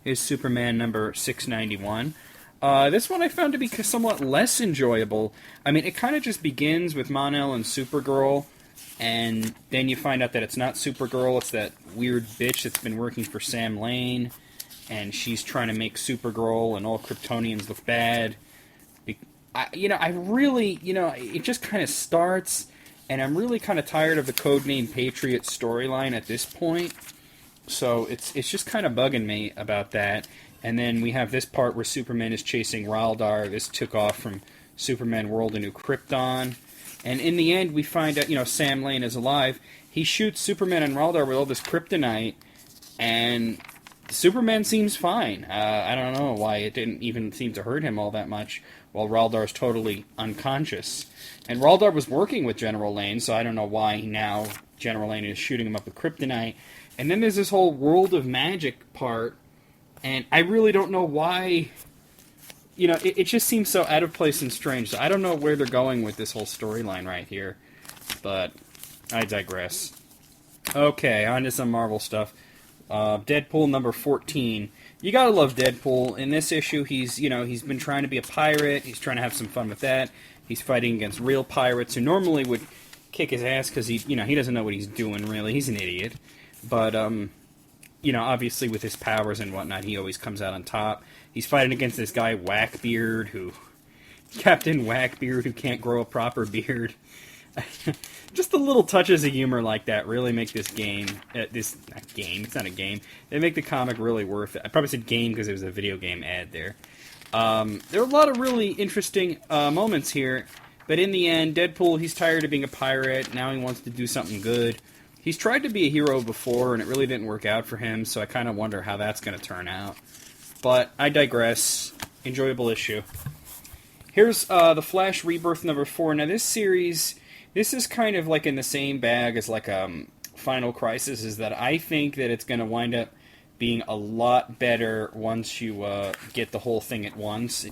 is Superman number 691. This one I found to be somewhat less enjoyable. I mean, it kind of just begins with Mon-El and Supergirl, and then you find out that it's not Supergirl, it's that weird bitch that's been working for Sam Lane, and she's trying to make Supergirl and all Kryptonians look bad. It just kind of starts, and I'm really kind of tired of the Codename Patriot storyline at this point, so it's just kind of bugging me about that. And then we have this part where Superman is chasing Raldar. This took off from Superman World of New Krypton. And in the end, we find out, Sam Lane is alive. He shoots Superman and Raldar with all this kryptonite, and Superman seems fine. I don't know why it didn't even seem to hurt him all that much, while Raldar's totally unconscious. And Raldar was working with General Lane, so I don't know why now General Lane is shooting him up with kryptonite. And then there's this whole World of Magic part, and I really don't know why. It just seems so out of place and strange. So I don't know where they're going with this whole storyline right here. But I digress. Okay, on to some Marvel stuff. Deadpool number 14. You gotta love Deadpool. In this issue, he's been trying to be a pirate. He's trying to have some fun with that. He's fighting against real pirates who normally would kick his ass because he doesn't know what he's doing, really. He's an idiot. But, obviously with his powers and whatnot, he always comes out on top. He's fighting against this guy, Captain Whackbeard, who can't grow a proper beard. Just the little touches of humor like that really make this game, it's not a game, they make the comic really worth it. I probably said game because there was a video game ad there. There are a lot of really interesting moments here, but in the end, Deadpool, he's tired of being a pirate, now he wants to do something good. He's tried to be a hero before, and it really didn't work out for him, so I kind of wonder how that's going to turn out. But I digress. Enjoyable issue. Here's the Flash Rebirth number 4. Now this series, this is kind of like in the same bag as like Final Crisis, is that I think that it's going to wind up being a lot better once you get the whole thing at once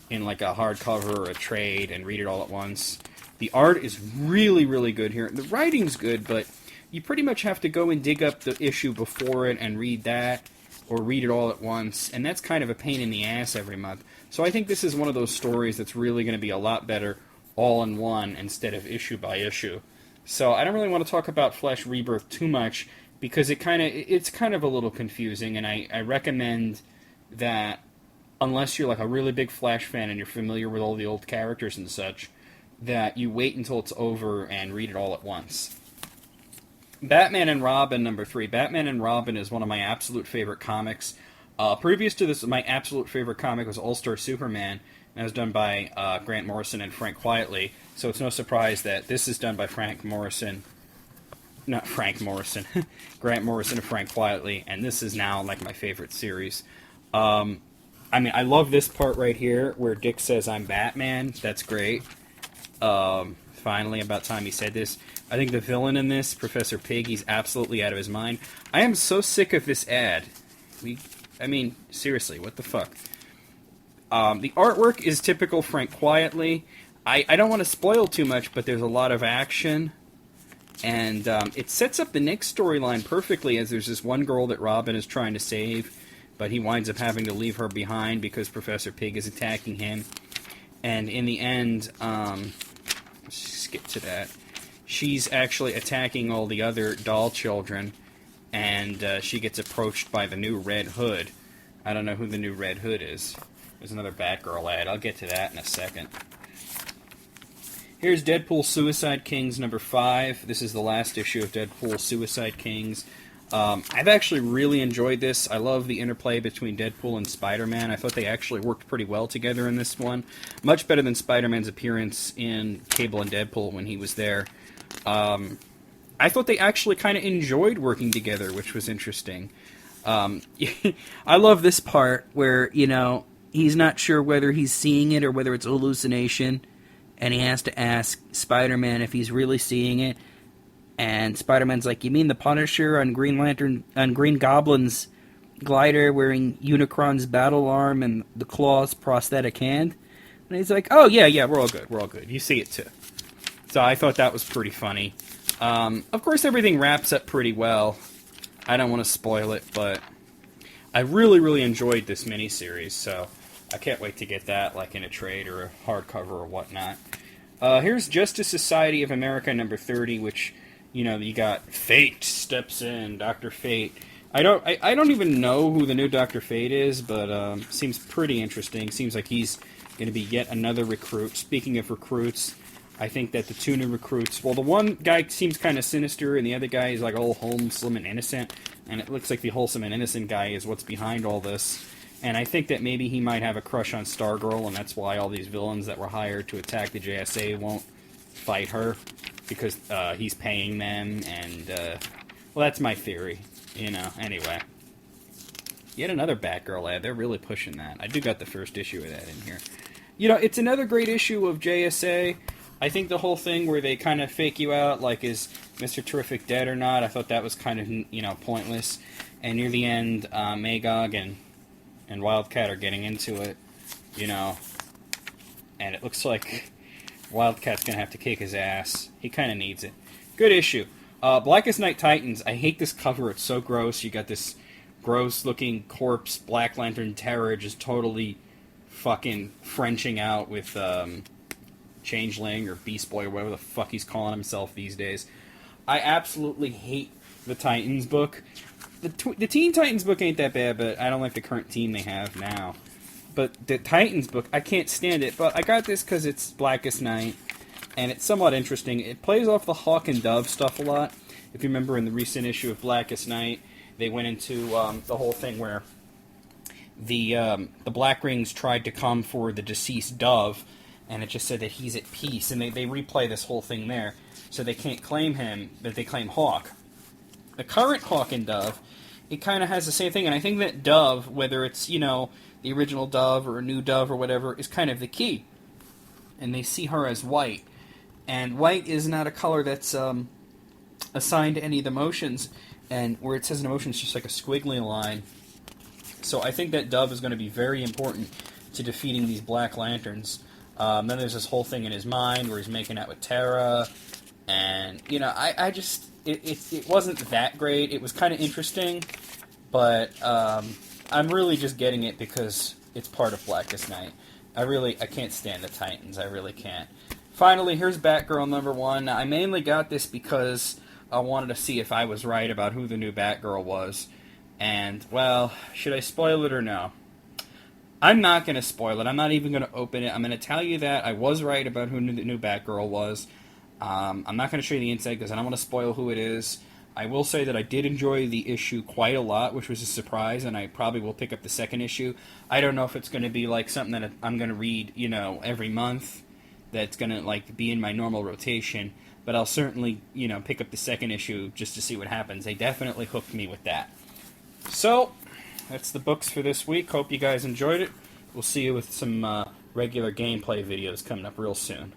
in like a hardcover or a trade and read it all at once. The art is really, really good here. The writing's good, but you pretty much have to go and dig up the issue before it and read that, or read it all at once, and that's kind of a pain in the ass every month. So I think this is one of those stories that's really going to be a lot better all in one instead of issue by issue. So I don't really want to talk about Flash Rebirth too much, because it's kind of a little confusing, and I recommend that unless you're like a really big Flash fan and you're familiar with all the old characters and such, that you wait until it's over and read it all at once. Batman and Robin, number 3. Batman and Robin is one of my absolute favorite comics. Previous to this, my absolute favorite comic was All-Star Superman, and that was done by Grant Morrison and Frank Quitely, so it's no surprise that this is done by Grant Morrison and Frank Quitely, and this is now like my favorite series. I I love this part right here where Dick says, "I'm Batman." That's great. Finally, about time he said this. I think the villain in this, Professor Pig, he's absolutely out of his mind. I am so sick of this ad. Seriously, what the fuck? The artwork is typical Frank Quitely. I don't want to spoil too much, but there's a lot of action. And it sets up the next storyline perfectly, as there's this one girl that Robin is trying to save, but he winds up having to leave her behind because Professor Pig is attacking him. And in the end, let's skip to that. She's actually attacking all the other doll children, and she gets approached by the new Red Hood. I don't know who the new Red Hood is. There's another Batgirl ad. I'll get to that in a second. Here's Deadpool Suicide Kings number 5. This is the last issue of Deadpool Suicide Kings. I've actually really enjoyed this. I love the interplay between Deadpool and Spider-Man. I thought they actually worked pretty well together in this one. Much better than Spider-Man's appearance in Cable and Deadpool when he was there. I thought they actually kind of enjoyed working together, which was interesting. I love this part where, he's not sure whether he's seeing it or whether it's a hallucination, and he has to ask Spider-Man if he's really seeing it. And Spider-Man's like, "You mean the Punisher on Green Goblin's glider wearing Unicron's battle arm and the Claw's prosthetic hand?" And he's like, "Oh, yeah, we're all good. You see it too." So I thought that was pretty funny. Of course, everything wraps up pretty well. I don't want to spoil it, but I really, really enjoyed this miniseries, so I can't wait to get that, like in a trade or a hardcover or whatnot. Here's Justice Society of America number 30, which, you know, you got Fate steps in, Dr. Fate. I don't even know who the new Dr. Fate is, but seems pretty interesting. Seems like he's going to be yet another recruit. Speaking of recruits, I think that the two new recruits, well, the one guy seems kind of sinister, and the other guy is like all wholesome and innocent, and it looks like the wholesome and innocent guy is what's behind all this. And I think that maybe he might have a crush on Stargirl, and that's why all these villains that were hired to attack the JSA won't fight her, because he's paying them, and, well, that's my theory, you know, anyway. Yet another Batgirl ad, they're really pushing that. I do got the first issue of that in here. You know, it's another great issue of JSA. I think the whole thing where they kind of fake you out, like, is Mr. Terrific dead or not? I thought that was kind of, you know, pointless. And near the end, Magog and Wildcat are getting into it, you know. And it looks like Wildcat's going to have to kick his ass. He kind of needs it. Good issue. Blackest Night Titans. I hate this cover. It's so gross. You got this gross-looking corpse Black Lantern Terror just totally fucking Frenching out with Changeling or Beast Boy or whatever the fuck he's calling himself these days. I absolutely hate the Titans book. The Teen Titans book ain't that bad, but I don't like the current team they have now. But the Titans book, I can't stand it. But I got this because it's Blackest Night, and it's somewhat interesting. It plays off the Hawk and Dove stuff a lot. If you remember in the recent issue of Blackest Night, they went into the whole thing where the Black Rings tried to come for the deceased Dove, and it just said that he's at peace, and they replay this whole thing there. So they can't claim him, but they claim Hawk. The current Hawk and Dove, it kind of has the same thing, and I think that Dove, whether it's, you know, the original Dove or a new Dove or whatever, is kind of the key. And they see her as white. And white is not a color that's assigned to any of the motions, and where it says an emotion, it's just like a squiggly line. So I think that Dove is going to be very important to defeating these Black Lanterns. Then there's this whole thing in his mind where he's making out with Tara, and, you know, I just, it wasn't that great. It was kind of interesting, but I'm really just getting it because it's part of Blackest Night. I can't stand the Titans. I really can't. Finally, here's Batgirl number 1. I mainly got this because I wanted to see if I was right about who the new Batgirl was. And, well, should I spoil it or no? I'm not going to spoil it. I'm not even going to open it. I'm going to tell you that I was right about who the new Batgirl was. I'm not going to show you the inside because I don't want to spoil who it is. I will say that I did enjoy the issue quite a lot, which was a surprise, and I probably will pick up the second issue. I don't know if it's going to be like something that I'm going to read, you know, every month. That's going to, like, be in my normal rotation. But I'll certainly, you know, pick up the second issue just to see what happens. They definitely hooked me with that. So, that's the books for this week. Hope you guys enjoyed it. We'll see you with some regular gameplay videos coming up real soon.